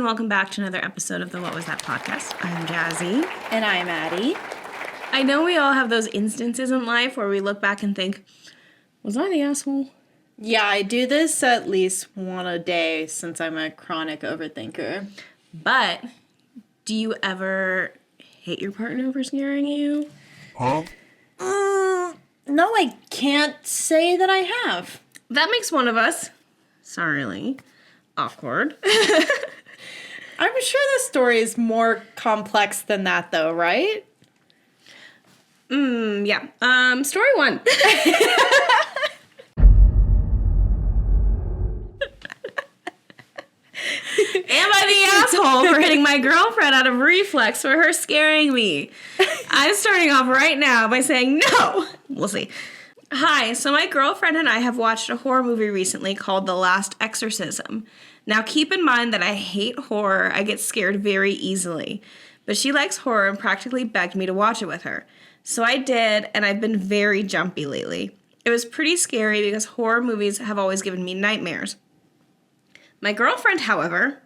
welcome back to another episode of the What Was That podcast. I'm Jazzy. And I'm Addi. I know we all have those instances in life where we look back and think, was I the asshole? Yeah, I do this at least one a day since I'm a chronic overthinker. But do you ever hate your partner for scaring you? Huh? No, I can't say that I have. That makes one of us. Sorry. Awkward. I'm sure the story is more complex than that, though, right? Yeah. Story one. Am I the asshole for hitting my girlfriend out of reflex for her scaring me? I'm starting off right now by saying no. We'll see. Hi, so my girlfriend and I have watched a horror movie recently called The Last Exorcism. Now keep in mind that I hate horror. I get scared very easily. But she likes horror and practically begged me to watch it with her. So I did, and I've been very jumpy lately. It was pretty scary because horror movies have always given me nightmares. My girlfriend, however,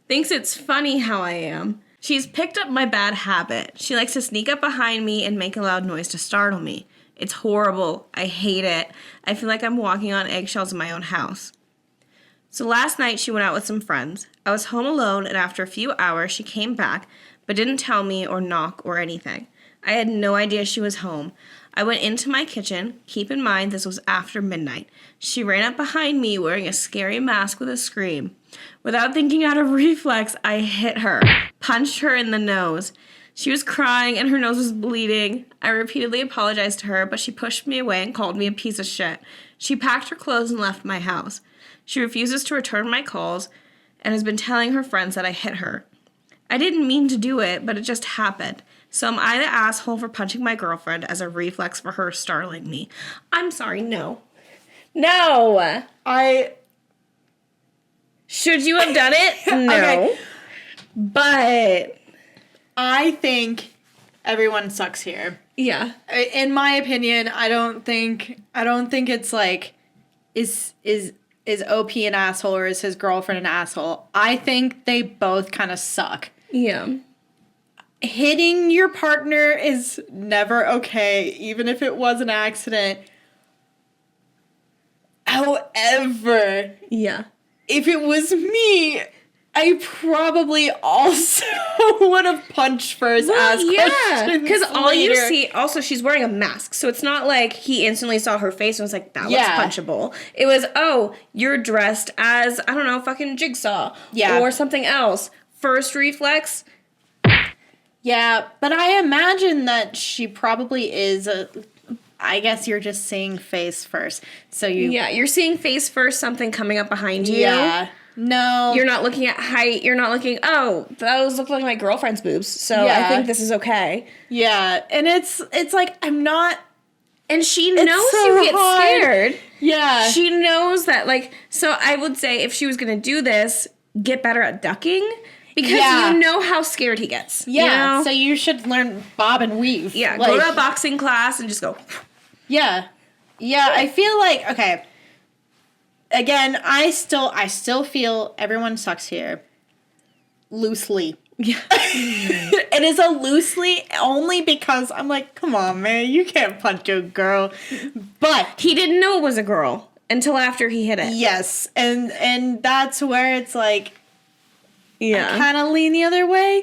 thinks it's funny how I am. She's picked up my bad habit. She likes to sneak up behind me and make a loud noise to startle me. It's horrible. I hate it. I feel like I'm walking on eggshells in my own house. So last night she went out with some friends. I was home alone, and after a few hours she came back, but didn't tell me or knock or anything. I had no idea she was home. I went into my kitchen. Keep in mind this was after midnight. She ran up behind me wearing a scary mask with a scream. Without thinking out of reflex, I hit her, punched her in the nose. She was crying and her nose was bleeding. I repeatedly apologized to her, but she pushed me away and called me a piece of shit. She packed her clothes and left my house. She refuses to return my calls and has been telling her friends that I hit her. I didn't mean to do it, but it just happened. So am I the asshole for punching my girlfriend as a reflex for her startling me? I'm sorry, no. No! Should you have done it? No. Okay. But I think everyone sucks here. Yeah. In my opinion, I don't think it's like is OP an asshole or is his girlfriend an asshole? I think they both kind of suck. Yeah. Hitting your partner is never okay, even if it was an accident. However, yeah, if it was me, I probably also would have punched first. Well, yeah, because all you see, also she's wearing a mask, so it's not like he instantly saw her face and was like, that looks punchable. It was, oh, you're dressed as, I don't know, fucking Jigsaw. Yeah. Or something else. First reflex. Yeah, but I imagine that she probably is I guess you're just seeing face first. So Yeah, you're seeing face first, something coming up behind you. Yeah. No. You're not looking at height. You're not looking, oh, those look like my girlfriend's boobs, so I think this is okay. Yeah, and it's like, I'm not... And she knows so you get scared. Yeah. She knows that, like, so I would say if she was going to do this, get better at ducking. Because you know how scared he gets. Yeah, you know? So you should learn bob and weave. Yeah, go to a boxing class and just go. Yeah. Yeah, I feel like, okay. Again, I still feel everyone sucks here. Loosely. Yeah. It is a loosely only because I'm like, come on, man, you can't punch a girl. But he didn't know it was a girl until after he hit it. Yes, and that's where it's like, yeah, I kind of lean the other way.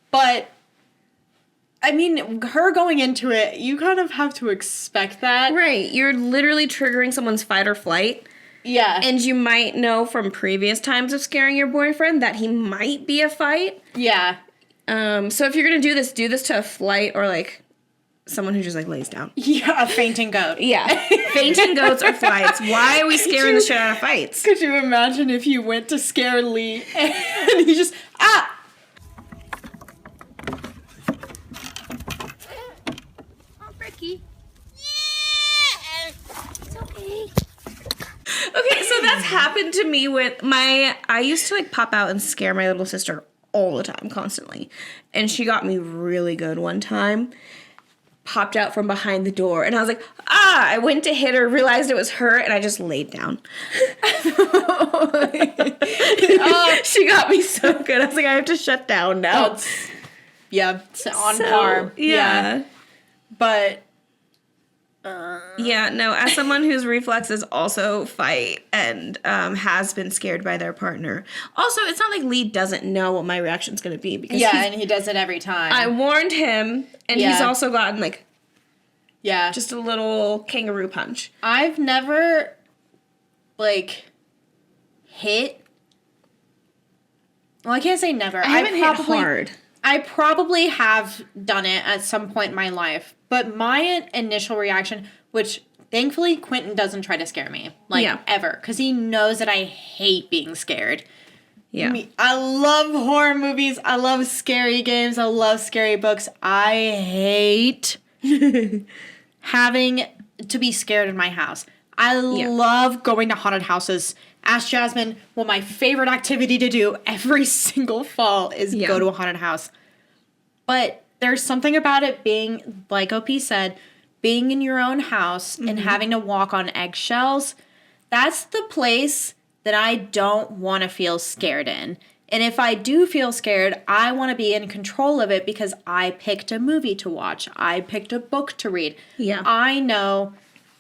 But I mean, her going into it, you kind of have to expect that. Right. You're literally triggering someone's fight or flight. Yeah. And you might know from previous times of scaring your boyfriend that he might be a fight. Yeah. So if you're going to do this to a flight or, like, someone who just, like, lays down. Yeah, a fainting goat. Yeah. Fainting goats or flights. Why are we scaring the shit out of fights? Could you imagine if you went to scare Lee and he just, ah! Oh, Ricky. Yeah! It's okay. Okay, so that's happened to me with I used to, like, pop out and scare my little sister all the time, constantly. And she got me really good one time. popped out from behind the door. And I was like, I went to hit her, realized it was her, and I just laid down. She got me so good. I was like, I have to shut down now. It's on par. Yeah. But... yeah, no, as someone whose reflexes also fight and has been scared by their partner. Also, it's not like Lee doesn't know what my reaction's going to be. Because and he does it every time. I warned him, and he's also gotten, like, yeah, just a little kangaroo punch. I've never, like, hit... Well, I can't say never. I haven't hit hard. I probably have done it at some point in my life, but my initial reaction, which thankfully Quentin doesn't try to scare me, ever, because he knows that I hate being scared. Yeah. I love horror movies. I love scary games. I love scary books. I hate having to be scared in my house. I love going to haunted houses. Ask Jasmine, well, my favorite activity to do every single fall is go to a haunted house. But there's something about it being, like OP said, being in your own house and having to walk on eggshells. That's the place that I don't want to feel scared in. And if I do feel scared, I want to be in control of it because I picked a movie to watch. I picked a book to read. Yeah. I know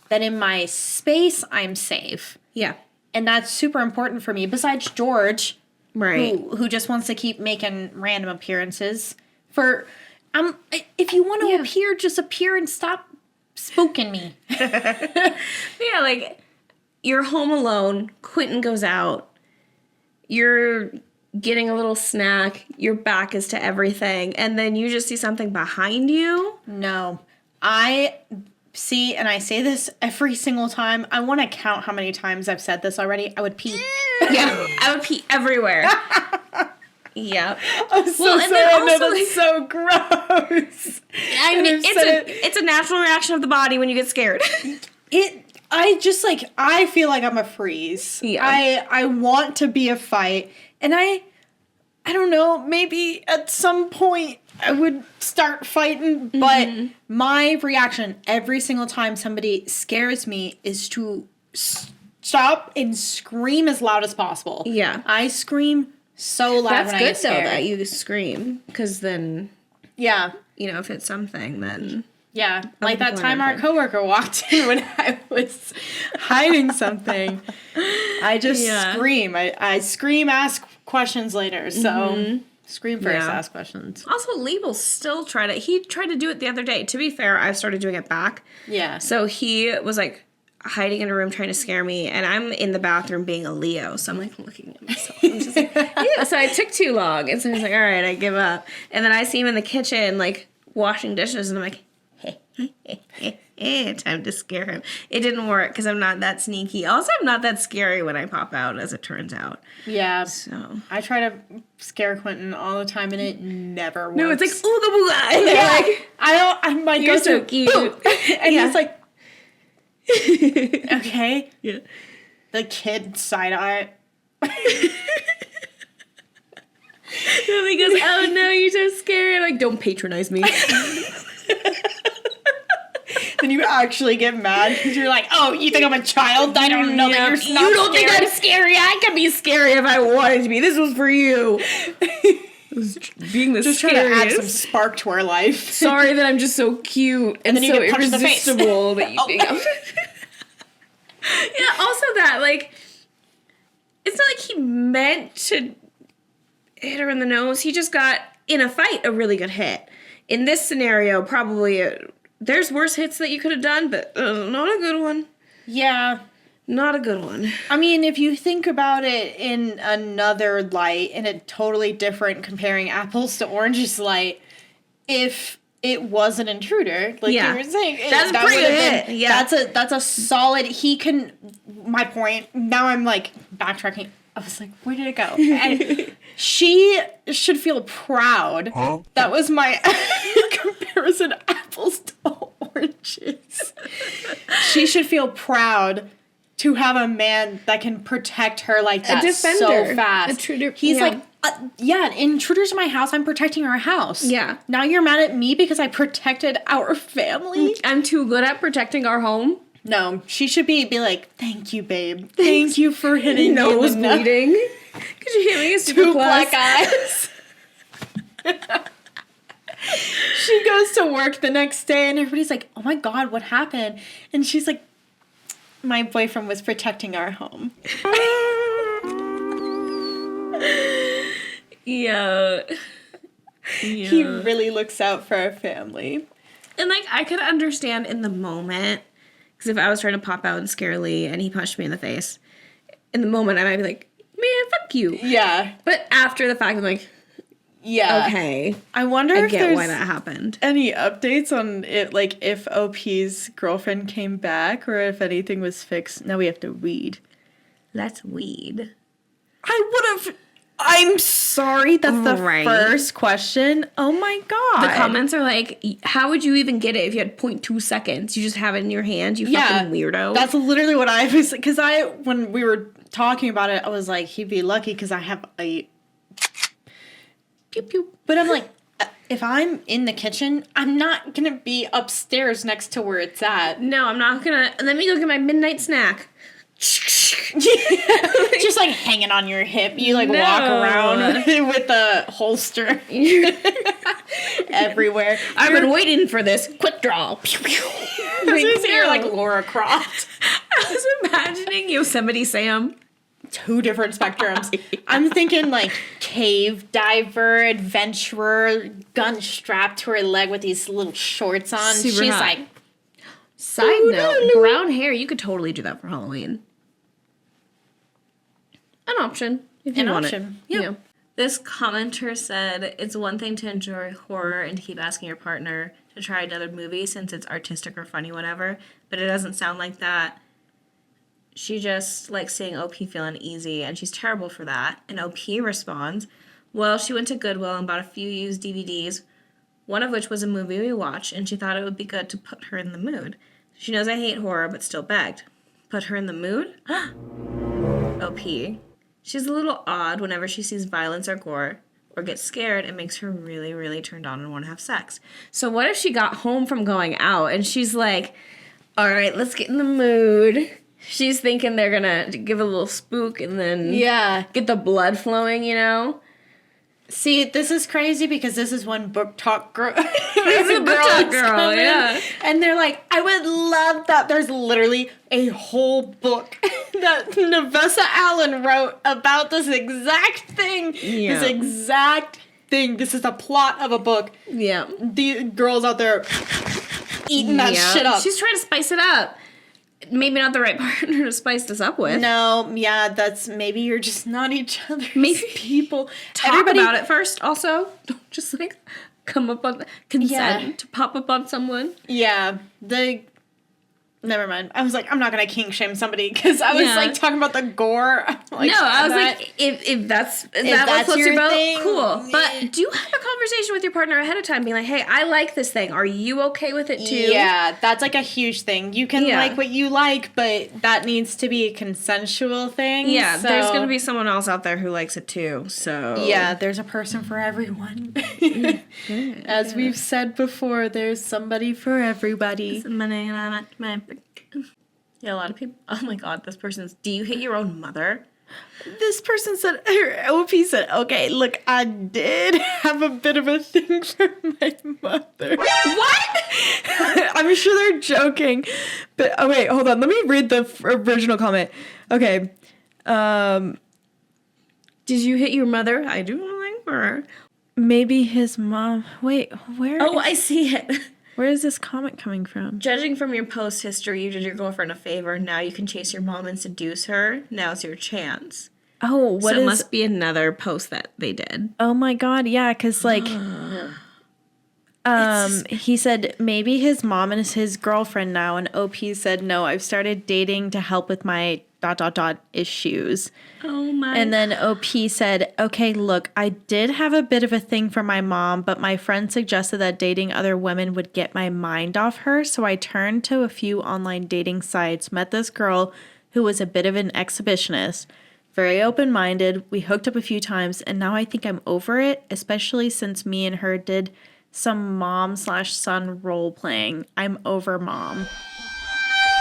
that in my space, I'm safe. Yeah. And that's super important for me. Besides George, right, who just wants to keep making random appearances. If you want to appear, just appear and stop spooking me. Yeah, like, you're home alone. Quentin goes out. You're getting a little snack. Your back is to everything. And then you just see something behind you. No. I see, and I say this every single time. I want to count how many times I've said this already. I would pee. Yeah, I would pee everywhere. Yeah. I'm so sorry. I know that's so gross. I mean, it's a natural reaction of the body when you get scared. I feel like I'm a freeze. Yeah. I want to be a fight. And I don't know, maybe at some point I would start fighting, but my reaction every single time somebody scares me is to stop and scream as loud as possible. Yeah. I scream so loud when I get scared. That's good, though, that you scream, because then, if it's something, then... Yeah, like that time our coworker walked in when I was hiding something. I just scream. I scream, ask questions later. So scream first, ask questions. Also, Lee will still he tried to do it the other day. To be fair, I started doing it back. Yeah. So he was like hiding in a room trying to scare me, and I'm in the bathroom being a Leo. So I'm like looking at myself. I'm just like, so I took too long. And so he's like, all right, I give up. And then I see him in the kitchen, like washing dishes, and I'm like, time to scare him. It didn't work because I'm not that sneaky. Also, I'm not that scary when I pop out, as it turns out. Yeah. So I try to scare Quentin all the time, and it never works. No, it's like ooga booga. And like, I might you're go so to cute. And he's like, okay. Yeah. The kid side eye. And he goes, oh no, you're so scary. I'm like, don't patronize me. Then you actually get mad because you're like, oh, you think I'm a child? I don't know that you're not You don't scared. think I'm scary? I can be scary if I wanted to be. This was for you. Being the just scariest. trying to add some spark to our life. Sorry that I'm just so cute and then you so get punched in the face. irresistible that you think I'm... Yeah, also that, like, it's not like he meant to hit her in the nose. He just got, in a fight, a really good hit. In this scenario, probably... there's worse hits that you could have done, but not a good one. Yeah. Not a good one. I mean, if you think about it in another light, in a totally different comparing apples to oranges light, if it was an intruder, like you were saying, that's that pretty would have good. Yeah. That's a solid, he can, my point, now I'm like backtracking. I was like, where did it go? And she should feel proud. Huh? That was my comparison, apples to oranges. She should feel proud to have a man that can protect her like that so fast. He's like, Yeah, intruders in my house, I'm protecting our house. Yeah. Now you're mad at me because I protected our family? I'm too good at protecting our home. No, she should be like, thank you, babe. Thank you for hitting me. Nose bleeding. Could you hit me a super Two plus? black eyes. She goes to work the next day and everybody's like, oh my God, what happened? And she's like, my boyfriend was protecting our home. Yeah. He really looks out for our family. And, like, I could understand in the moment, because if I was trying to pop out and scare Lee and he punched me in the face, in the moment I might be like, man, fuck you. Yeah. But after the fact, I'm like, Yeah. okay. I wonder I if get there's why that happened. any updates on it, like if OP's girlfriend came back or if anything was fixed. Now we have to read. That's weed. I would have. I'm sorry. That's the Right. first question. Oh my God. The comments are like, how would you even get it if you had 0.2 seconds? You just have it in your hand, you fucking weirdo. That's literally what I was. Because when we were talking about it, I was like, he'd be lucky because I have a. pew pew. But I'm like, if I'm in the kitchen, I'm not going to be upstairs next to where it's at. No, I'm not gonna. Let me go get my midnight snack. Just like hanging on your hip. You like No. walk around with a holster everywhere. I've been waiting for this. Quick draw. Pew, pew. You're like Laura Croft. I was imagining Yosemite Sam. Two different spectrums. I'm thinking like cave diver, adventurer, gun strapped to her leg with these little shorts on. Super She's hot. like, Side note, brown hair, you could totally do that for Halloween. An option. If you An want option. it. Yeah. This commenter said, it's one thing to enjoy horror and to keep asking your partner to try another movie since it's artistic or funny, whatever, but it doesn't sound like that. She just likes seeing OP feel uneasy, and she's terrible for that. And OP responds, well, she went to Goodwill and bought a few used DVDs, one of which was a movie we watched, and she thought it would be good to put her in the mood. She knows I hate horror, but still begged. Put her in the mood? OP. She's a little odd whenever she sees violence or gore, or gets scared. It makes her really, really turned on and want to have sex. So what if she got home from going out, and she's like, all right, let's get in the mood. She's thinking they're gonna give a little spook and then get the blood flowing, you know? see, this is crazy because this is one book talk girl. This is a book talk girl, yeah. And they're like, I would love that. There's literally a whole book that Nevessa Allen wrote about this exact thing. Yeah. This exact thing. This is the plot of a book. Yeah. The girls out there eating that shit up. She's trying to spice it up. Maybe not the right partner to spice this up with. No, yeah, that's maybe you're just not each other's Maybe people. Talk about it first, also. Don't just, like, come up on consent to pop up on someone. Yeah, never mind. I was like, I'm not gonna kink shame somebody because I was like talking about the gore. Like, no, I was like, if that's what floats your boat, thing, cool. But do have a conversation with your partner ahead of time, being like, hey, I like this thing. Are you okay with it too? Yeah, that's like a huge thing. You can like what you like, but that needs to be a consensual thing. Yeah, so. there's gonna be someone else out there who likes it too. So Yeah, there's a person for everyone. As we've said before, there's somebody for everybody. Yeah, a lot of people. Oh my god, this person's. Do you hate your own mother? This person said, OP said, okay, look, I did have a bit of a thing for my mother. What? I'm sure they're joking. But, oh wait, hold on. Let me read the original comment. Okay. Did you hit your mother? I do like her. Maybe his mom. Wait, Oh, I see it. Where is this comment coming from? Judging from your post history, you did your girlfriend a favor. Now you can chase your mom and seduce her. Now's your chance. Oh, what so it must be another post that they did. Oh my god, yeah, because like he said maybe his mom is his girlfriend now, and OP said no, I've started dating to help with my ... issues. Oh my. And then OP said, okay, look, I did have a bit of a thing for my mom, but my friend suggested that dating other women would get my mind off her, so I turned to a few online dating sites, met this girl who was a bit of an exhibitionist. Very open-minded. We hooked up a few times, and now I think I'm over it, especially since me and her did some mom/son role-playing. I'm over mom.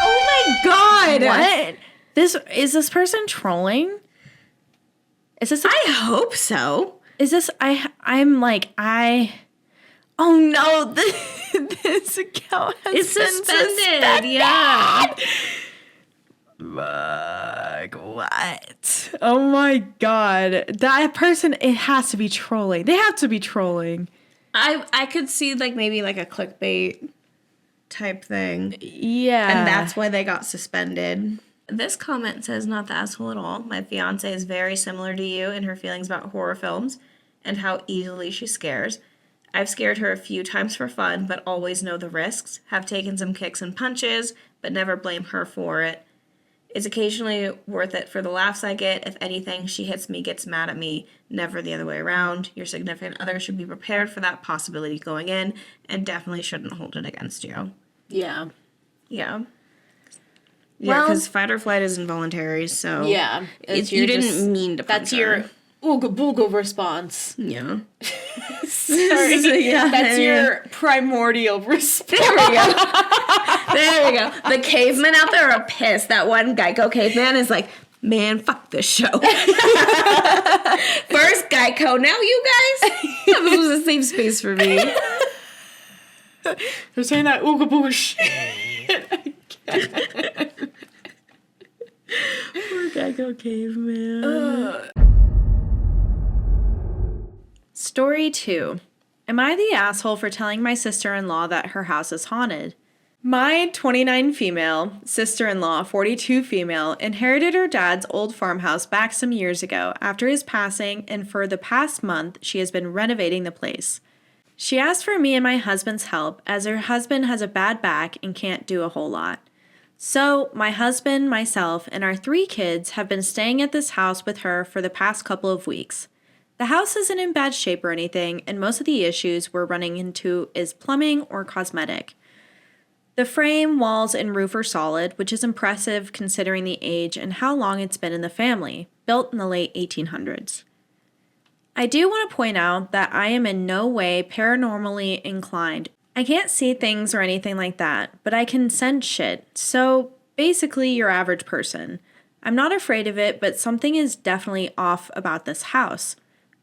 Oh my god! What? Is this person trolling? Is this? I hope so. Is this? I'm like Oh no! This account has It's been suspended. Yeah. Fuck, what? Oh my god. That person, it has to be trolling. They have to be trolling. I could see like maybe like a clickbait type thing. Yeah. And that's why they got suspended. This comment says, not the asshole at all. My fiance is very similar to you in her feelings about horror films and how easily she scares. I've scared her a few times for fun, but always know the risks. Have taken some kicks and punches, but never blame her for it. It's occasionally worth it for the laughs I get. If anything, she hits me, gets mad at me, never the other way around. Your significant other should be prepared for that possibility going in and definitely shouldn't hold it against you. Yeah. Yeah. Yeah, because fight or flight is involuntary, so... Yeah. You didn't mean to punch That's your ooga booga response. Yeah. Sorry. That's your primordial response. There we go. There we go. The cavemen out there are pissed. That one Geico caveman is like, man, fuck this show. First Geico, now you guys. This was a safe space for me. They're saying that ooga booga shit. Poor Geico caveman. Story 2. Am I the asshole for telling my sister-in-law that her house is haunted? My 29 female, sister-in-law 42 female, inherited her dad's old farmhouse back some years ago after his passing, and for the past month, she has been renovating the place. She asked for me and my husband's help as her husband has a bad back and can't do a whole lot. So, my husband, myself, and our 3 kids have been staying at this house with her for the past couple of weeks. The house isn't in bad shape or anything, and most of the issues we're running into is plumbing or cosmetic. The frame, walls, and roof are solid, which is impressive considering the age and how long it's been in the family, built in the late 1800s. I do want to point out that I am in no way paranormally inclined. I can't see things or anything like that, but I can sense shit, so basically your average person. I'm not afraid of it, but something is definitely off about this house.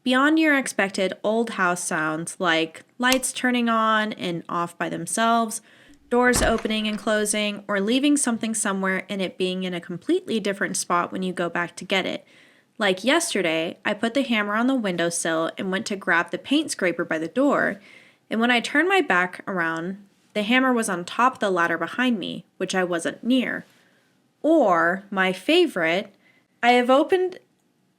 Beyond your expected old house sounds like lights turning on and off by themselves, doors opening and closing, or leaving something somewhere and it being in a completely different spot when you go back to get it. Like yesterday, I put the hammer on the windowsill and went to grab the paint scraper by the door, and when I turned my back around, the hammer was on top of the ladder behind me, which I wasn't near. Or, my favorite, I have opened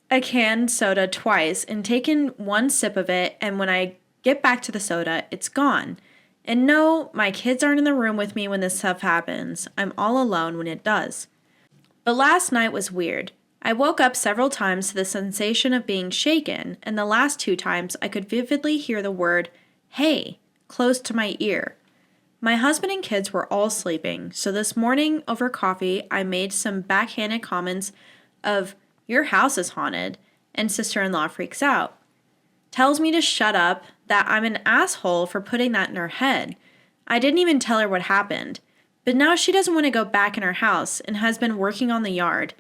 a canned soda twice and taken one sip of it, and when I get back to the soda, it's gone. And no, my kids aren't in the room with me when this stuff happens. I'm all alone when it does. But last night was weird. I woke up several times to the sensation of being shaken, and the last 2 times I could vividly hear the word, "Hey," close to my ear. My husband and kids were all sleeping, so this morning over coffee I made some backhanded comments of, "Your house is haunted," and sister-in-law freaks out. Tells me to shut up, that I'm an asshole for putting that in her head. I didn't even tell her what happened. But now she doesn't want to go back in her house and has been working on the yard.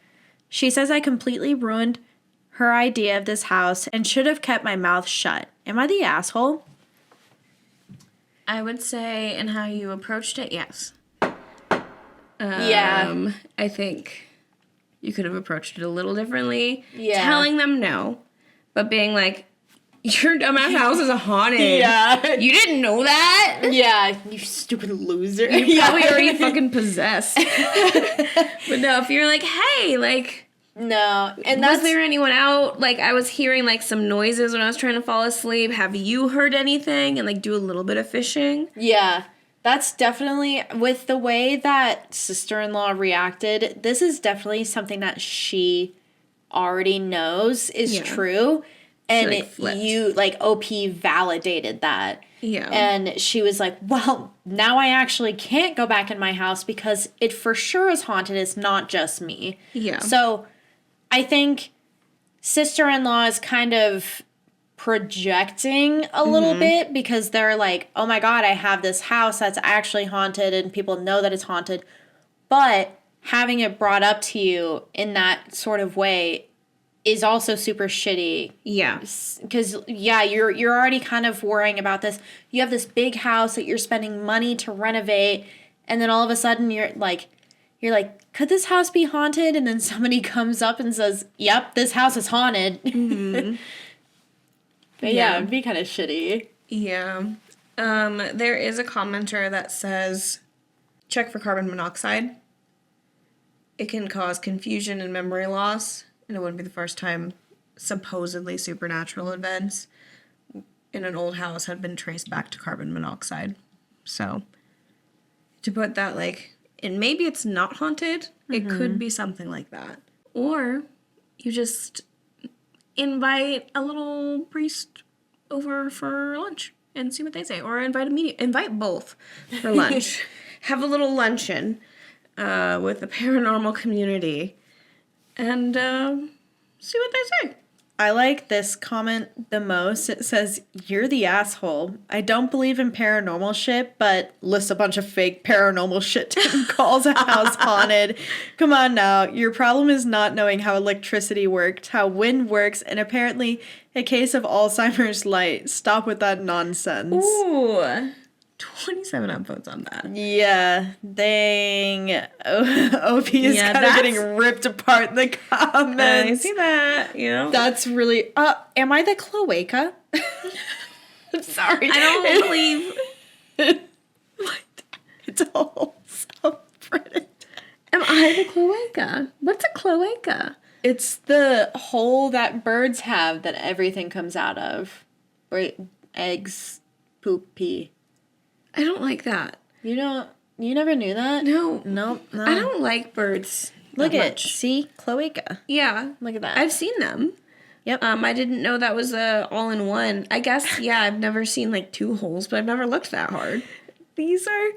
She says I completely ruined her idea of this house and should have kept my mouth shut. Am I the asshole? I would say, in how you approached it, yes. Yeah. I think you could have approached it a little differently. Yeah. Telling them no, but being like, your dumbass house is haunted. Yeah. You didn't know that? Yeah, you stupid loser. You probably already fucking possessed. But no, if you're like, hey, like... No. And was there anyone out? Like, I was hearing, like, some noises when I was trying to fall asleep. Have you heard anything? And, like, do a little bit of fishing. Yeah. That's definitely, with the way that sister-in-law reacted, this is definitely something that she already knows is true. And OP validated that. Yeah. And she was like, well, now I actually can't go back in my house because it for sure is haunted. It's not just me. Yeah. So I think sister-in-law is kind of projecting a little bit because they're like, oh my God, I have this house that's actually haunted and people know that it's haunted. But having it brought up to you in that sort of way is also super shitty. Yeah. Because, you're already kind of worrying about this. You have this big house that you're spending money to renovate, and then all of a sudden you're like, could this house be haunted? And then somebody comes up and says, yep, this house is haunted. But yeah, it'd be kind of shitty. Yeah. There is a commenter that says, check for carbon monoxide. It can cause confusion and memory loss, and it wouldn't be the first time supposedly supernatural events in an old house had been traced back to carbon monoxide. So, to put that, like, and maybe it's not haunted, it could be something like that. Or you just invite a little priest over for lunch and see what they say. Or invite both for lunch. Have a little luncheon with the paranormal community and see what they say. I like this comment the most. It says, you're the asshole. I don't believe in paranormal shit, but lists a bunch of fake paranormal shit and calls a house haunted. Come on now. Your problem is not knowing how electricity works, how wind works, and apparently a case of Alzheimer's light. Stop with that nonsense. Ooh. 27 upvotes on that. Yeah, dang. OP is kind of getting ripped apart in the comments. I see that, you know. That's really... am I the cloaca? Sorry. I don't believe... What? It's all subreddit. Am I the cloaca? What's a cloaca? It's the hole that birds have that everything comes out of. Right? Eggs, poop, pee. I don't like that. You never knew that? No. Nope. No. I don't like birds. Look at it. See? Cloaca. Yeah. Look at that. I've seen them. Yep. I didn't know that was all-in-one. I guess, yeah, I've never seen like two holes, but I've never looked that hard. These are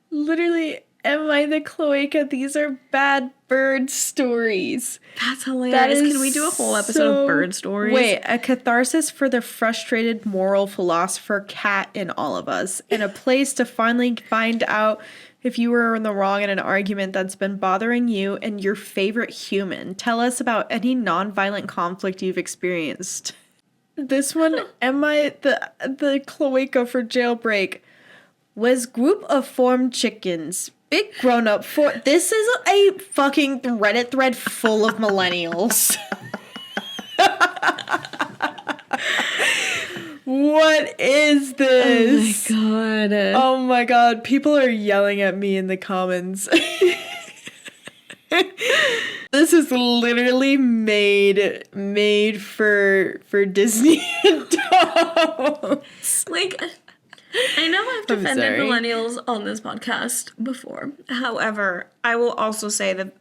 literally, am I the cloaca? These are bad bird stories. That's hilarious. Can we do a whole episode of bird stories? Wait, a catharsis for the frustrated moral philosopher cat in all of us, and a place to finally find out if you were in the wrong in an argument that's been bothering you and your favorite human. Tell us about any nonviolent conflict you've experienced. This one, am I the cloaca for jailbreak? Was group of formed chickens. Big grown up for this is a fucking Reddit thread full of millennials. What is this? Oh my god. Oh my god. People are yelling at me in the comments. This is literally made for Disney adults. Like, I know I've defended millennials on this podcast before. However, I will also say that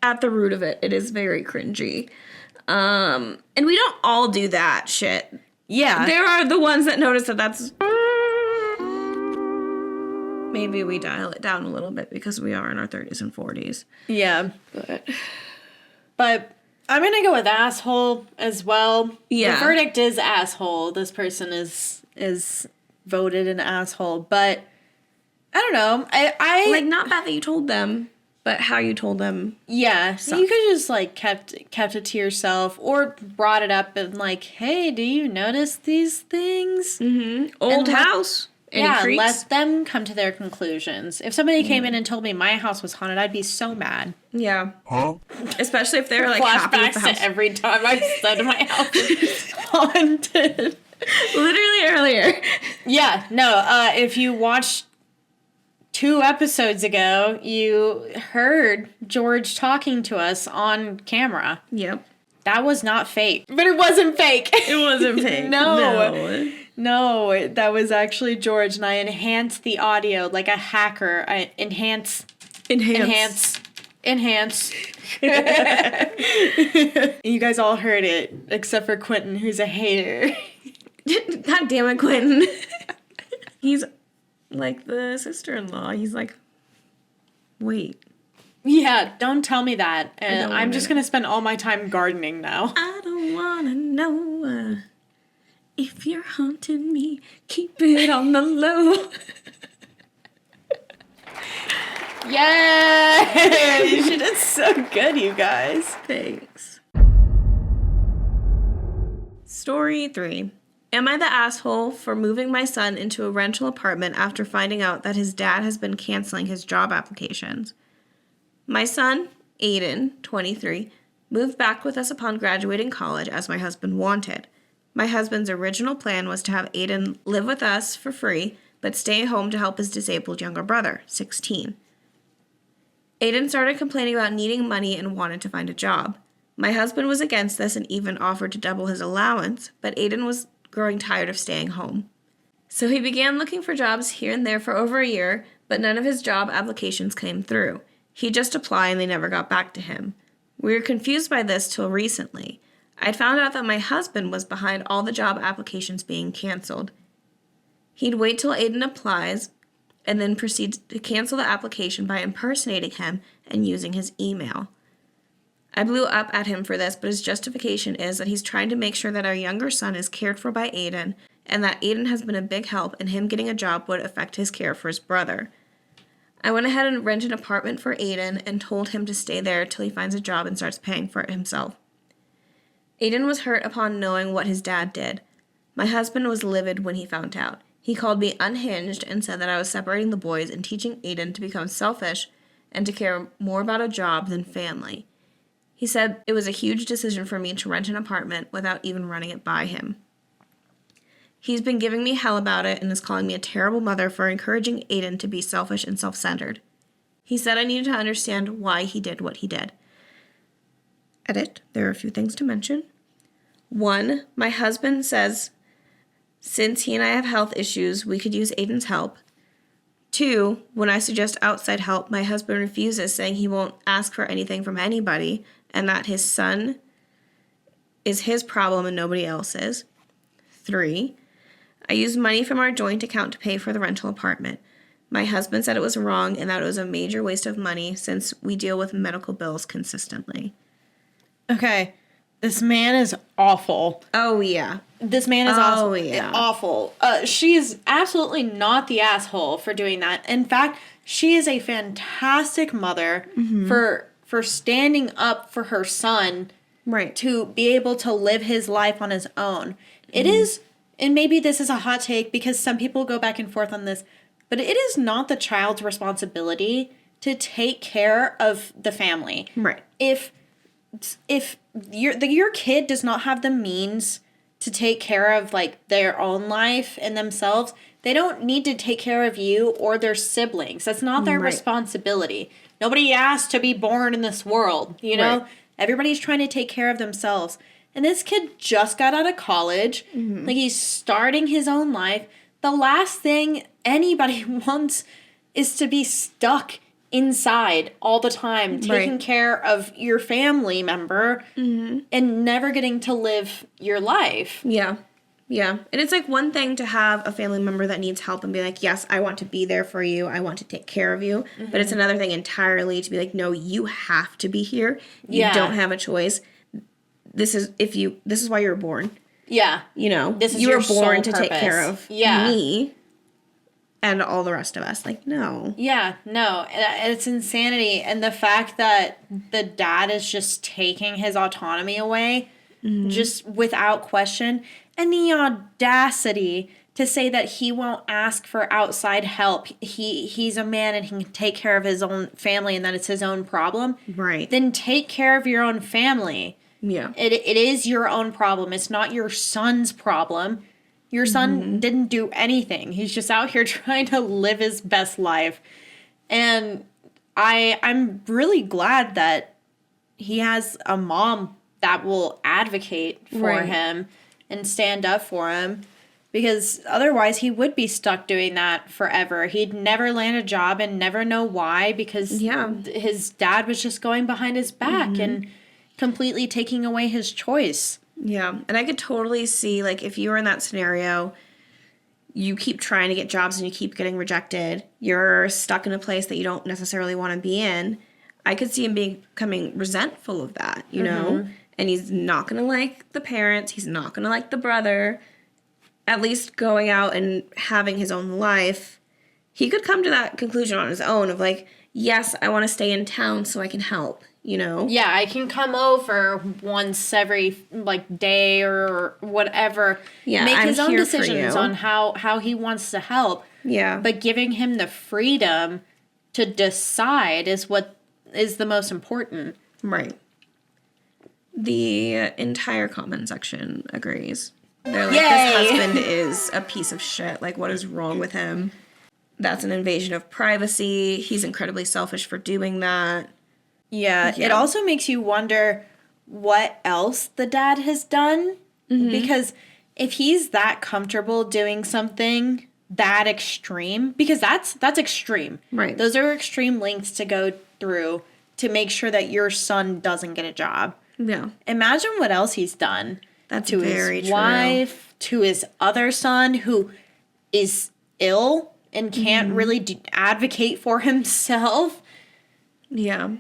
at the root of it, it is very cringy. And we don't all do that shit. Yeah. There are the ones that notice that that's... Maybe we dial it down a little bit because we are in our 30s and 40s. Yeah. But I'm going to go with asshole as well. Yeah. The verdict is asshole. This person is voted an asshole. But I don't know. I like, not bad that you told them, but how you told them. Yeah. So you could just like kept it to yourself or brought it up and like, hey, do you notice these things? Mm-hmm. Old house. Yeah, let them come to their conclusions. If somebody came in and told me my house was haunted, I'd be so mad. Yeah. Huh? Especially if they were like happy with the house. To every time I've said my house is haunted. Literally earlier. Yeah, no, if you watched 2 episodes ago, you heard George talking to us on camera. Yep. That was not fake. But it wasn't fake. It wasn't fake. No, that was actually George, and I enhanced the audio like a hacker. I enhance. You guys all heard it, except for Quentin, who's a hater. God damn it, Quentin. He's like the sister-in-law. He's like, wait, Yeah, don't tell me that. And don't I'm wanna just know. going to spend all my time gardening now. I don't wanna know if you're haunting me. Keep it on the low. Yay! She did so good, you guys. Thanks. Story 3. Am I the asshole for moving my son into a rental apartment after finding out that his dad has been canceling his job applications? My son, Aiden, 23, moved back with us upon graduating college as my husband wanted. My husband's original plan was to have Aiden live with us for free, but stay home to help his disabled younger brother, 16. Aiden started complaining about needing money and wanted to find a job. My husband was against this and even offered to double his allowance, but Aiden was growing tired of staying home. So he began looking for jobs here and there for over a year, but none of his job applications came through. He'd just apply and they never got back to him. We were confused by this till recently. I'd found out that my husband was behind all the job applications being canceled. He'd wait till Aiden applies and then proceed to cancel the application by impersonating him and using his email. I blew up at him for this, but his justification is that he's trying to make sure that our younger son is cared for by Aiden and that Aiden has been a big help and him getting a job would affect his care for his brother. I went ahead and rented an apartment for Aiden and told him to stay there till he finds a job and starts paying for it himself. Aiden was hurt upon knowing what his dad did. My husband was livid when he found out. He called me unhinged and said that I was separating the boys and teaching Aiden to become selfish and to care more about a job than family. He said it was a huge decision for me to rent an apartment without even running it by him. He's been giving me hell about it and is calling me a terrible mother for encouraging Aiden to be selfish and self-centered. He said I needed to understand why he did what he did. Edit. There are a few things to mention. 1. My husband says since he and I have health issues, we could use Aiden's help. 2. When I suggest outside help, my husband refuses, saying he won't ask for anything from anybody and that his son is his problem and nobody else's. 3. I used money from our joint account to pay for the rental apartment. My husband said it was wrong and that it was a major waste of money since we deal with medical bills consistently. Okay, this man is awful. Oh, yeah. This man is awful. Yeah. Awful. She is absolutely not the asshole for doing that. In fact, she is a fantastic mother for standing up for her son, Right. to be able to live his life on his own. It is, and maybe this is a hot take because some people go back and forth on this, but it is not the child's responsibility to take care of the family. Right. If your kid does not have the means to take care of like their own life and themselves, they don't need to take care of you or their siblings. That's not their responsibility. Nobody asked to be born in this world, you know? Right. Everybody's trying to take care of themselves. And this kid just got out of college. Like, he's starting his own life. The last thing anybody wants is to be stuck inside all the time, taking care of your family member and never getting to live your life. Yeah. Yeah. And it's like one thing to have a family member that needs help and be like, yes, I want to be there for you. I want to take care of you. But it's another thing entirely to be like, no, you have to be here. You don't have a choice. This is why you were born. Yeah. You know, this is you your were born sole to take purpose. care of me and all the rest of us. Like, no. Yeah, no. It's insanity. And the fact that the dad is just taking his autonomy away, just without question. And the audacity to say that he won't ask for outside help. He's a man and he can take care of his own family and that it's his own problem. Right. Then take care of your own family. Yeah. It is your own problem. It's not your son's problem. Your son didn't do anything. He's just out here trying to live his best life. And I'm really glad that he has a mom that will advocate for him and stand up for him. Because otherwise he would be stuck doing that forever. He'd never land a job and never know why because his dad was just going behind his back and completely taking away his choice. Yeah. And I could totally see, like, if you were in that scenario, you keep trying to get jobs and you keep getting rejected. You're stuck in a place that you don't necessarily want to be in. I could see him becoming resentful of that, you know? And he's not going to like the parents. He's not going to like the brother. At least going out and having his own life, he could come to that conclusion on his own of like, yes, I want to stay in town so I can help, you know? Yeah, I can come over once every, like, day or whatever. Yeah, make I'm his own here for decisions you. on how he wants to help. Yeah. But giving him the freedom to decide is what is the most important. Right. The entire comment section agrees. They're like, Yay! this husband is a piece of shit. Like, what is wrong with him? That's an invasion of privacy. He's incredibly selfish for doing that. Yeah, Yeah. it also makes you wonder what else the dad has done. Because if he's that comfortable doing something that extreme, because that's extreme. Right. Those are extreme lengths to go through to make sure that your son doesn't get a job. Yeah. Imagine what else he's done That's to very his true. wife, to his other son who is ill and can't really advocate for himself. Yeah.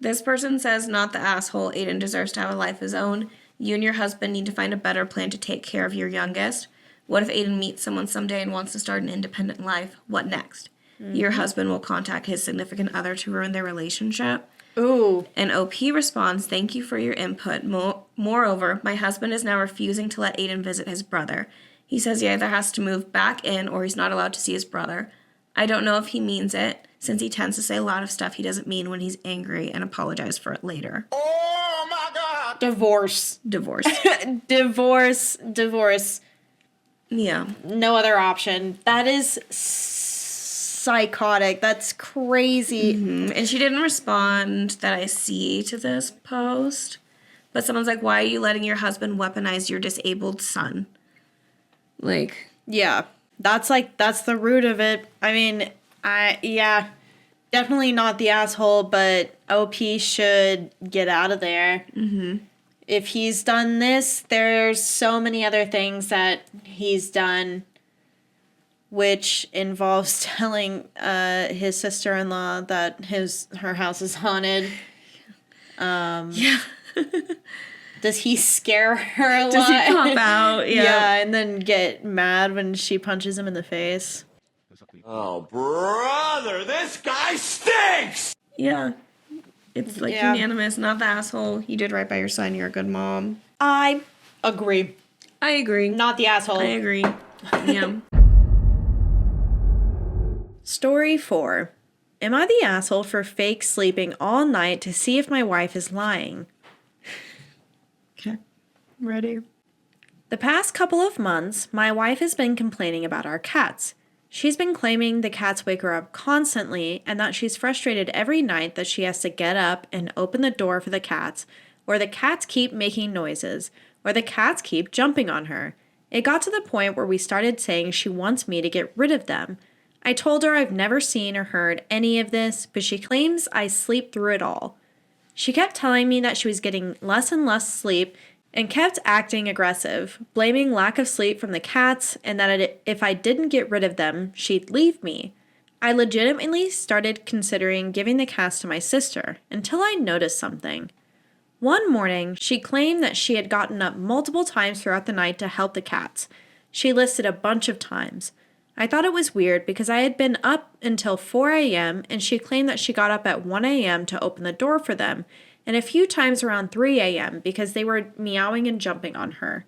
This person says, not the asshole. Aiden deserves to have a life of his own. You and your husband need to find a better plan to take care of your youngest. What if Aiden meets someone someday and wants to start an independent life? What next? Your husband will contact his significant other to ruin their relationship. Ooh. And OP responds, thank you for your input. Moreover, my husband is now refusing to let Aiden visit his brother. He says he either has to move back in or he's not allowed to see his brother. I don't know if he means it, since he tends to say a lot of stuff he doesn't mean when he's angry and apologize for it later. Oh my God! Divorce. Divorce. Divorce. Yeah. No other option. That is psychotic. That's crazy. And she didn't respond that I see to this post. But someone's like, why are you letting your husband weaponize your disabled son? Like, Yeah. That's the root of it. I mean, definitely not the asshole, but OP should get out of there. If he's done this, there's so many other things that he's done, which involves telling his sister-in-law that her house is haunted. yeah. Does he scare her a lot? Does he pop out? Yeah. Yeah, and then get mad when she punches him in the face. Oh, brother, this guy stinks! Yeah. It's like Yeah. unanimous, not the asshole. You did right by your son. You're a good mom. I agree. I agree. Not the asshole. I agree. Yeah. Story 4. Am I the asshole for fake sleeping all night to see if my wife is lying? Okay. Ready? The past couple of months, my wife has been complaining about our cats. She's been claiming the cats wake her up constantly and that she's frustrated every night that she has to get up and open the door for the cats, or the cats keep making noises, or the cats keep jumping on her. It got to the point where we started saying she wants me to get rid of them. I told her I've never seen or heard any of this, but she claims I sleep through it all. She kept telling me that she was getting less and less sleep and kept acting aggressive, blaming lack of sleep from the cats and that if I didn't get rid of them, she'd leave me. I legitimately started considering giving the cats to my sister until I noticed something. One morning, she claimed that she had gotten up multiple times throughout the night to help the cats. She listed a bunch of times. I thought it was weird because I had been up until 4 a.m. and she claimed that she got up at 1 a.m. to open the door for them, and a few times around 3 a.m. because they were meowing and jumping on her.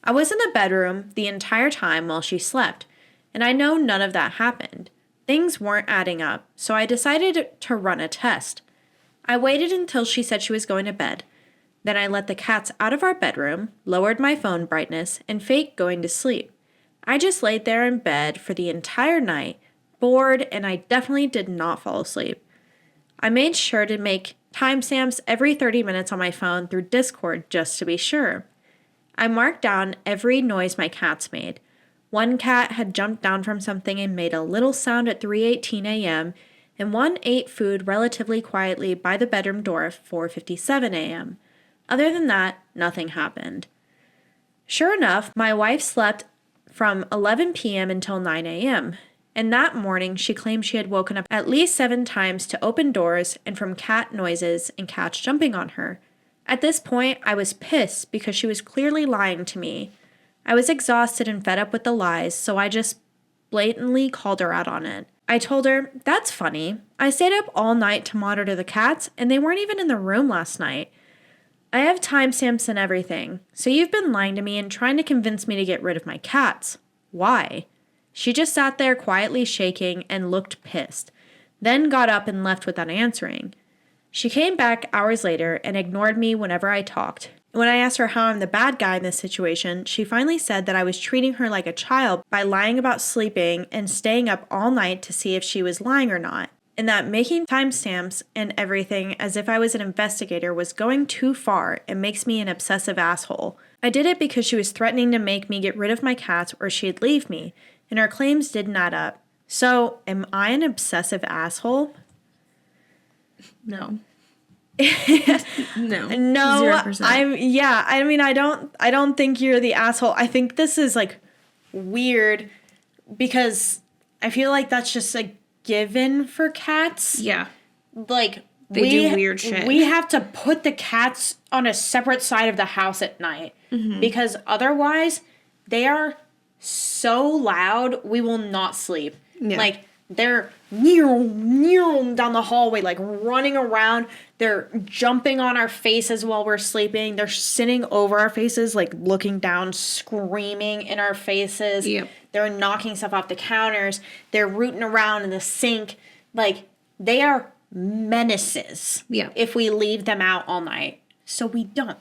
I was in the bedroom the entire time while she slept, and I know none of that happened. Things weren't adding up, so I decided to run a test. I waited until she said she was going to bed. Then I let the cats out of our bedroom, lowered my phone brightness, and faked going to sleep. I just laid there in bed for the entire night, bored, and I definitely did not fall asleep. I made sure to make timestamps every 30 minutes on my phone through Discord just to be sure. I marked down every noise my cats made. One cat had jumped down from something and made a little sound at 3:18 a.m., and one ate food relatively quietly by the bedroom door at 4:57 a.m. Other than that, nothing happened. Sure enough, my wife slept from 11 p.m. until 9 a.m. And that morning, she claimed she had woken up at least 7 times to open doors and from cat noises and cats jumping on her. At this point, I was pissed because she was clearly lying to me. I was exhausted and fed up with the lies, so I just blatantly called her out on it. I told her, "That's funny. I stayed up all night to monitor the cats, and they weren't even in the room last night. I have timestamps and everything, so you've been lying to me and trying to convince me to get rid of my cats. Why?" She just sat there quietly shaking and looked pissed, then got up and left without answering. She came back hours later and ignored me whenever I talked. When I asked her how I'm the bad guy in this situation, she finally said that I was treating her like a child by lying about sleeping and staying up all night to see if she was lying or not, and that making timestamps and everything as if I was an investigator was going too far and makes me an obsessive asshole. I did it because she was threatening to make me get rid of my cats or she'd leave me, and her claims didn't add up. So, am I an obsessive asshole? No. No, 0%. I don't think you're the asshole. I think this is like weird because I feel like that's just a given for cats. Yeah. Like They do weird shit. We have to put the cats on a separate side of the house at night because otherwise they are so loud we will not sleep. Yeah. Like they're down the hallway, like running around. They're jumping on our faces while we're sleeping. They're sitting over our faces, like looking down, screaming in our faces. Yep. They're knocking stuff off the counters. They're rooting around in the sink. Like, they are menaces. Yeah. If we leave them out all night. So we don't.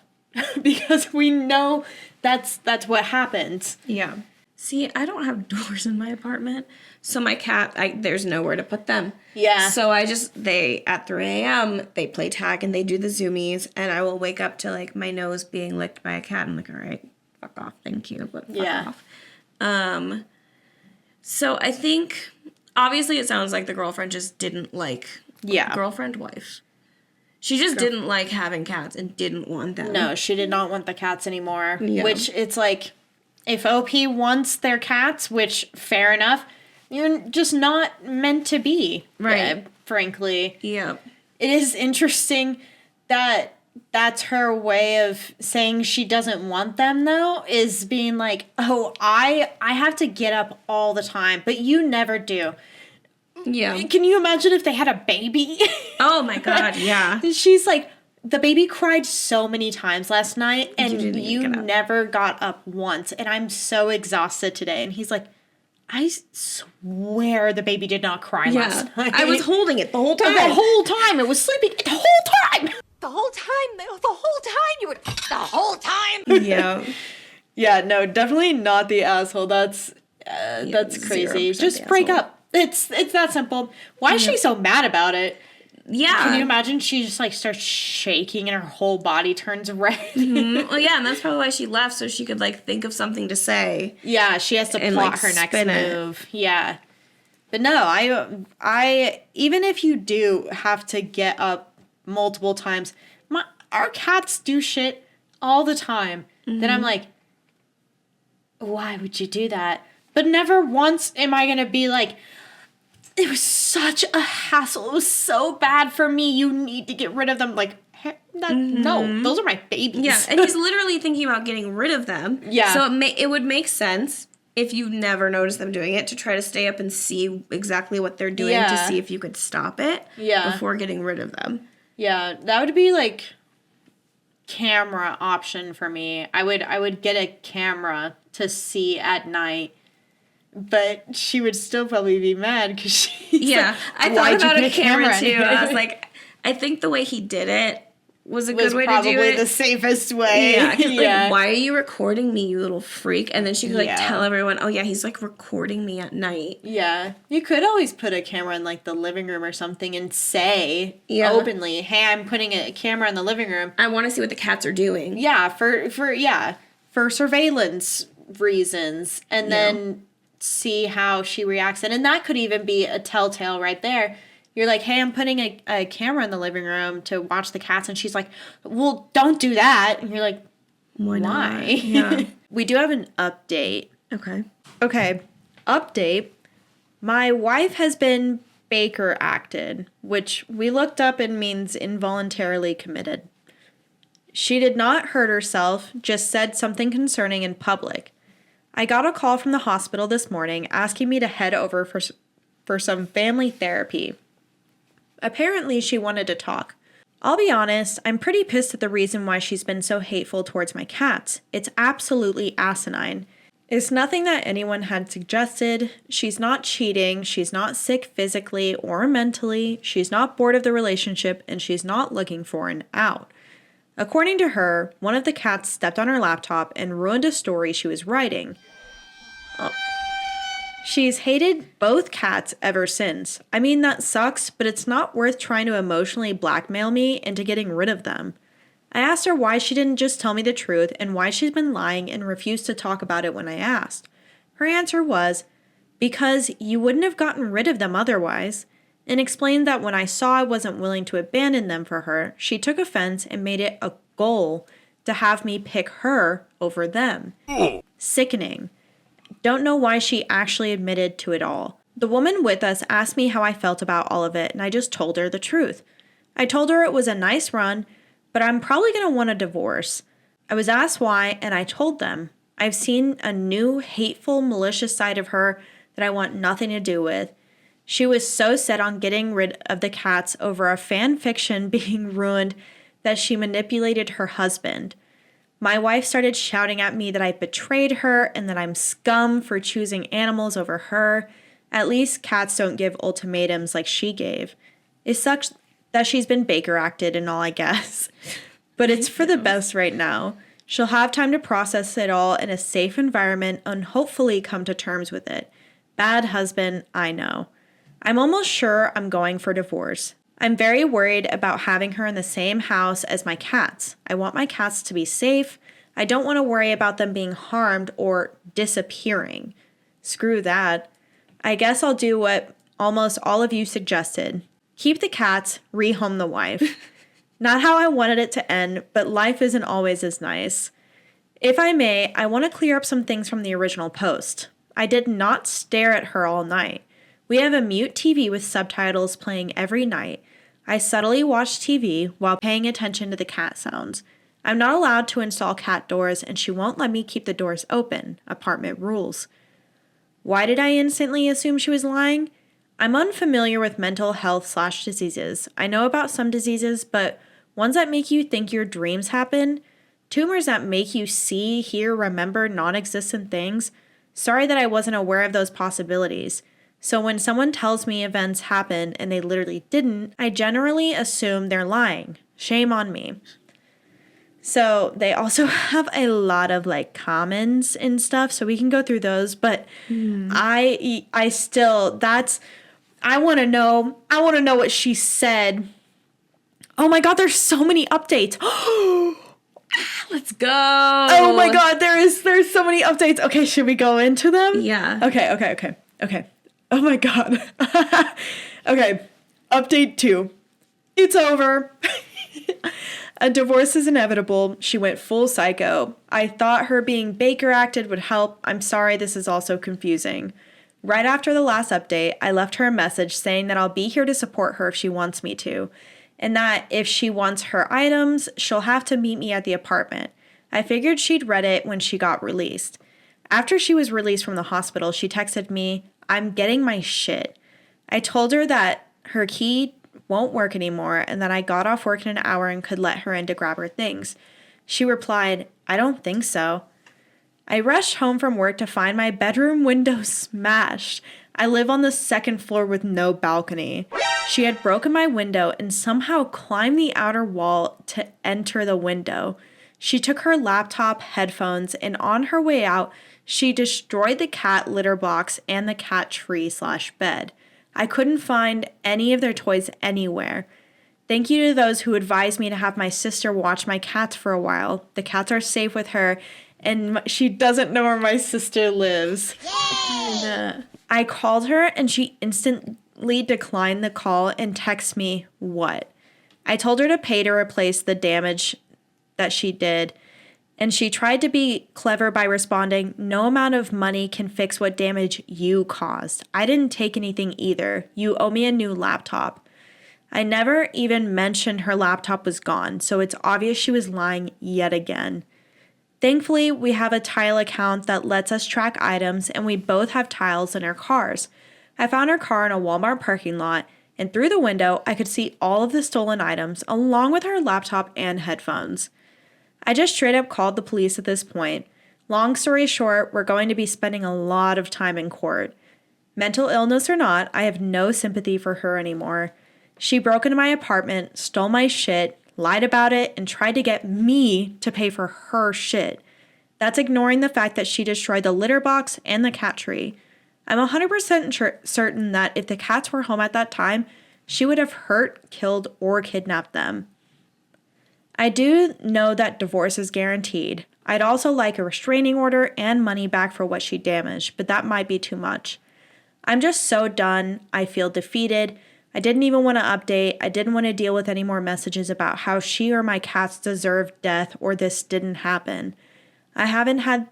Because we know that's what happens. Yeah. See, I don't have doors in my apartment, so my cat, there's nowhere to put them. Yeah. So they, at 3 a.m., they play tag and they do the zoomies, and I will wake up to, like, my nose being licked by a cat. I'm like, all right, fuck off, thank you, but fuck off. So I think, obviously it sounds like the girlfriend just didn't like, wife. She just didn't like having cats and didn't want them. No, she did not want the cats anymore. Yeah. Which, it's like, if OP wants their cats, which, fair enough, you're just not meant to be. Right. Frankly. Yeah. It is interesting that that's her way of saying she doesn't want them, though, is being like, oh, I have to get up all the time, but you never do. Yeah. Can you imagine if they had a baby? Oh my God, yeah. She's like, the baby cried so many times last night, and didn't you get up. never got up once, and I'm so exhausted today. And he's like, I swear the baby did not cry last night. I was holding it the whole time. The whole time. It was sleeping the whole time. The whole time you would. The whole time. Yeah. Yeah, no, definitely not the asshole. That's crazy. 0% Just the break asshole. up. It's that simple. Why is she so mad about it? Yeah. Can you imagine she just like starts shaking and her whole body turns red? Well, yeah, and that's probably why she left, so she could, like, think of something to say. Yeah, she has to And, plot like, her next spin it. move. Yeah. But no, I even if you do have to get up multiple times, our cats do shit all the time. Then I'm like, why would you do that? But never once am I gonna be like, it was such a hassle. It was so bad for me. You need to get rid of them. Like, no, those are my babies. Yeah, and he's literally thinking about getting rid of them. Yeah. So it would make sense if you never noticed them doing it to try to stay up and see exactly what they're doing to see if you could stop it before getting rid of them. Yeah, that would be like camera option for me. I would get a camera to see at night. But she would still probably be mad because she's Yeah, like, I "Why'd thought you about a pick camera too. anyway?" I was like, I think the way he did it was a was good way to probably do it. the safest way. Yeah, 'cause, like, why are you recording me, you little freak? And then she could, like, Yeah. tell everyone, oh, yeah, he's, like, recording me at night. Yeah, you could always put a camera in like the living room or something and say openly, "Hey, I'm putting a camera in the living room." I want to see what the cats are doing. Yeah, for surveillance reasons, and then see how she reacts. And that could even be a telltale right there. You're like, hey, I'm putting a camera in the living room to watch the cats. And she's like, well, don't do that. And you're like, Why not? why? Yeah. We do have an update. Okay. Okay, update. My wife has been Baker acted, which we looked up and means involuntarily committed. She did not hurt herself, just said something concerning in public. I got a call from the hospital this morning asking me to head over for some family therapy. Apparently, she wanted to talk. I'll be honest, I'm pretty pissed at the reason why she's been so hateful towards my cats. It's absolutely asinine. It's nothing that anyone had suggested. She's not cheating. She's not sick physically or mentally. She's not bored of the relationship, and she's not looking for an out. According to her, one of the cats stepped on her laptop and ruined a story she was writing. She's hated both cats ever since. I mean, that sucks, but it's not worth trying to emotionally blackmail me into getting rid of them. I asked her why she didn't just tell me the truth and why she's been lying and refused to talk about it when I asked. Her answer was, because you wouldn't have gotten rid of them otherwise, and explained that when I saw I wasn't willing to abandon them for her, she took offense and made it a goal to have me pick her over them. Sickening. Don't know why she actually admitted to it all. The woman with us asked me how I felt about all of it, and I just told her the truth. I told her it was a nice run, but I'm probably going to want a divorce. I was asked why, and I told them. I've seen a new, hateful, malicious side of her that I want nothing to do with. She was so set on getting rid of the cats over a fan fiction being ruined that she manipulated her husband. My wife started shouting at me that I betrayed her and that I'm scum for choosing animals over her. At least cats don't give ultimatums like she gave. It sucks that she's been Baker acted and all, I guess. But it's for the best right now. She'll have time to process it all in a safe environment and hopefully come to terms with it. Bad husband, I know. I'm almost sure I'm going for divorce. I'm very worried about having her in the same house as my cats. I want my cats to be safe. I don't want to worry about them being harmed or disappearing. Screw that. I guess I'll do what almost all of you suggested. Keep the cats, rehome the wife. Not how I wanted it to end, but life isn't always as nice. If I may, I want to clear up some things from the original post. I did not stare at her all night. We have a mute TV with subtitles playing every night. I subtly watch TV while paying attention to the cat sounds. I'm not allowed to install cat doors, and she won't let me keep the doors open. Apartment rules. Why did I instantly assume she was lying? I'm unfamiliar with mental health/diseases. I know about some diseases, but ones that make you think your dreams happen, tumors that make you see, hear, remember non-existent things. Sorry that I wasn't aware of those possibilities. So when someone tells me events happened and they literally didn't, I generally assume they're lying. Shame on me. So they also have a lot of like comments and stuff, so we can go through those, but I want to know what she said. Oh my god, there's so many updates. Let's go. Oh my god, there's so many updates. Okay, should we go into them? Yeah. Okay. Oh my god. Okay, update 2. It's over. A divorce is inevitable. She went full psycho. I thought her being Baker acted would help. I'm sorry, this is also confusing. Right after the last update, I left her a message saying that I'll be here to support her if she wants me to, and that if she wants her items, she'll have to meet me at the apartment. I figured she'd read it when she got released. After she was released from the hospital, she texted me, "I'm getting my shit." I told her that her key won't work anymore and that I got off work in an hour and could let her in to grab her things. She replied, "I don't think so." I rushed home from work to find my bedroom window smashed. I live on the second floor with no balcony. She had broken my window and somehow climbed the outer wall to enter the window. She took her laptop, headphones, and on her way out, she destroyed the cat litter box and the cat tree/bed. I couldn't find any of their toys anywhere. Thank you to those who advised me to have my sister watch my cats for a while. The cats are safe with her, and she doesn't know where my sister lives. And, I called her, and she instantly declined the call and texted me, "What?" I told her to pay to replace the damage that she did, And she tried to be clever by responding, "No amount of money can fix what damage you caused. I didn't take anything either. You owe me a new laptop." I never even mentioned her laptop was gone, so it's obvious she was lying yet again. Thankfully, we have a tile account that lets us track items, and we both have tiles in our cars. I found her car in a Walmart parking lot, and through the window, I could see all of the stolen items, along with her laptop and headphones. I just straight up called the police at this point. Long story short, we're going to be spending a lot of time in court. Mental illness or not, I have no sympathy for her anymore. She broke into my apartment, stole my shit, lied about it, and tried to get me to pay for her shit. That's ignoring the fact that she destroyed the litter box and the cat tree. I'm 100% certain that if the cats were home at that time, she would have hurt, killed, or kidnapped them. I do know that divorce is guaranteed. I'd also like a restraining order and money back for what she damaged, but that might be too much. I'm just so done. I feel defeated. I didn't even want to update. I didn't want to deal with any more messages about how she or my cats deserved death or this didn't happen. I haven't had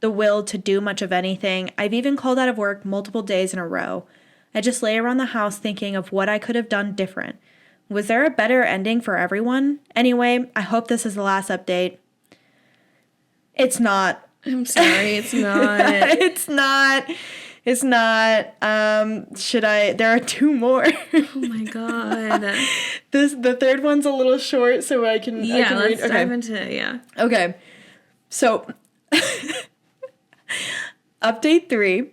the will to do much of anything. I've even called out of work multiple days in a row. I just lay around the house thinking of what I could have done different. Was there a better ending for everyone? Anyway, I hope this is the last update. It's not. I'm sorry, it's not. It's not. It's not. There are two more. Oh my god. The third one's a little short, so I can Yeah, read. let's dive into it, yeah. Okay. So, update 3.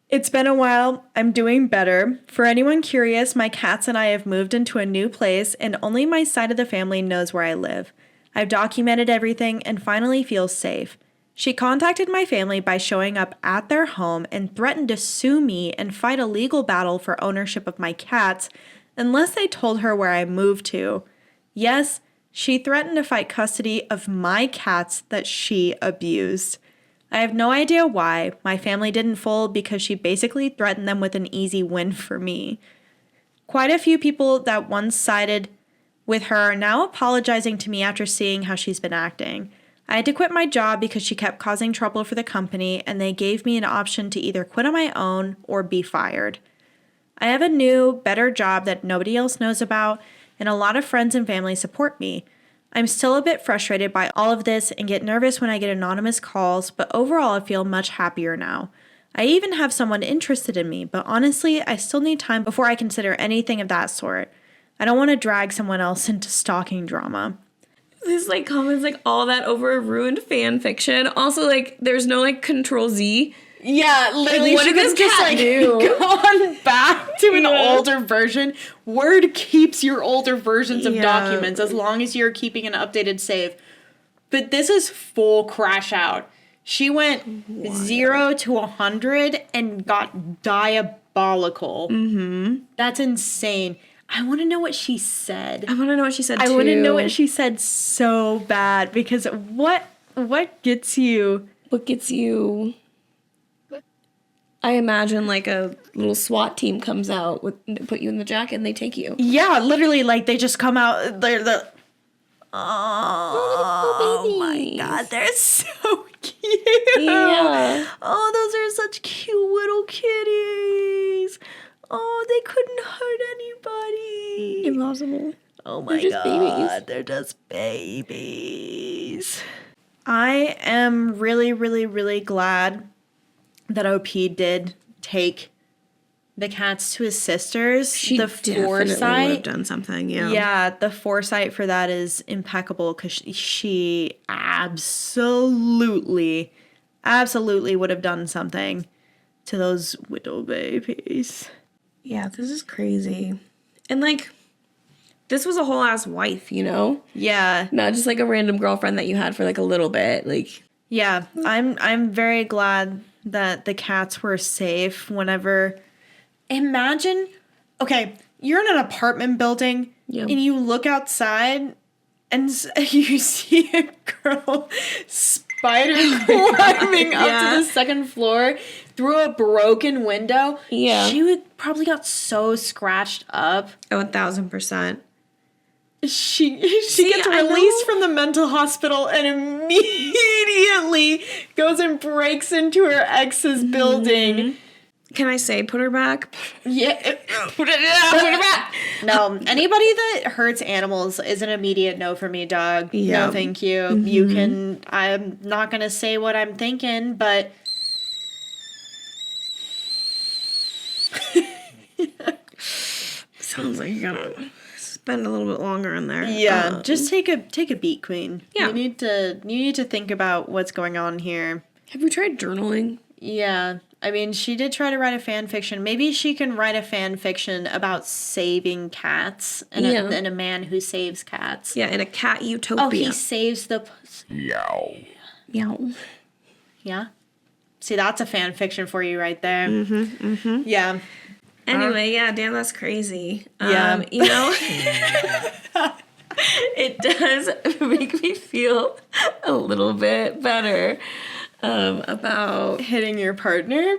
It's been a while. I'm doing better. For anyone curious, my cats and I have moved into a new place, and only my side of the family knows where I live. I've documented everything and finally feel safe. She contacted my family by showing up at their home and threatened to sue me and fight a legal battle for ownership of my cats unless they told her where I moved to. Yes, she threatened to fight custody of my cats that she abused. I have no idea why. My family didn't fold because she basically threatened them with an easy win for me. Quite a few people that once sided with her are now apologizing to me after seeing how she's been acting. I had to quit my job because she kept causing trouble for the company, and they gave me an option to either quit on my own or be fired. I have a new, better job that nobody else knows about, and a lot of friends and family support me. I'm still a bit frustrated by all of this and get nervous when I get anonymous calls, but overall I feel much happier now. I even have someone interested in me, but honestly, I still need time before I consider anything of that sort. I don't want to drag someone else into stalking drama. This comments all that over a ruined fan fiction. Also, there's no Control Z. Yeah, literally. What did this cat do? Gone back to an older version. Word keeps your older versions of documents as long as you're keeping an updated save. But this is full crash out. She went 0 to 100 and got diabolical. Mm-hmm. That's insane. I want to know what she said. I want to know what she said, too. I want to know what she said so bad, because what gets you? What gets you? I imagine a little SWAT team comes out put you in the jacket and they take you. Yeah, literally, they just come out. They're the. Oh my god, they're so cute. Yeah. Oh, those are such cute little kitties. Oh, they couldn't hurt anybody. Impossible. Oh my They're just god, babies. they're just babies. I am really, really, really glad that OP did take the cats to his sisters. She the definitely foresight would have done something, yeah. Yeah, the foresight for that is impeccable, because she absolutely would have done something to those widow babies. Yeah, this is crazy. And this was a whole ass wife, you know? Yeah. Not just a random girlfriend that you had for a little bit. Yeah, I'm very glad that the cats were safe whenever. Imagine, okay, you're in an apartment building and you look outside and you see a girl spider climbing up to the second floor through a broken window. Yeah. She would probably got so scratched up. Oh, 1,000%. She See, gets I released know. from the mental hospital and immediately goes and breaks into her ex's building. Can I say put her back? Yeah. Put her back. No, anybody that hurts animals is an immediate no for me, dog. Yeah. No, thank you. You can, I'm not going to say what I'm thinking, but... Sounds like you gotta spend a little bit longer in there. Yeah, just take a beat, queen. Yeah. You need to think about what's going on here. Have you tried journaling? Yeah. I mean, she did try to write a fan fiction. Maybe she can write a fan fiction about saving cats and, and a man who saves cats. Yeah, in a cat utopia. Oh, he saves the... Yow. Yeah? See, that's a fan fiction for you right there. Yeah. Anyway, yeah, damn, that's crazy. Yeah. You know, it does make me feel a little bit better about Hitting your partner?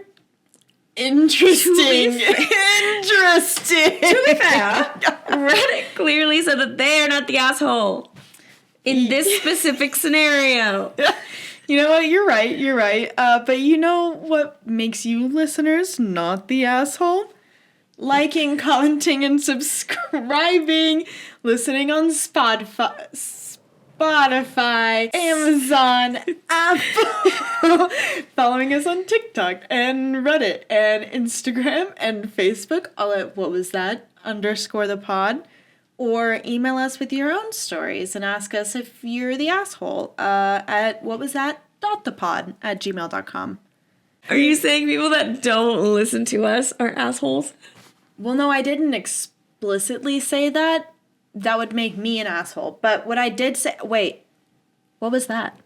Interesting. Interesting. To be fair, Reddit clearly said that they are not the asshole in this specific scenario. You know what? You're right. But you know what makes you listeners not the asshole? Liking, commenting, and subscribing. Listening on Spotify, Amazon, Apple. Following us on TikTok and Reddit and Instagram and Facebook. All at _the pod. Or email us with your own stories and ask us if you're the asshole at _thepod@gmail.com. Are you saying people that don't listen to us are assholes? Well, no, I didn't explicitly say that. That would make me an asshole. But what I did say... Wait. What was that?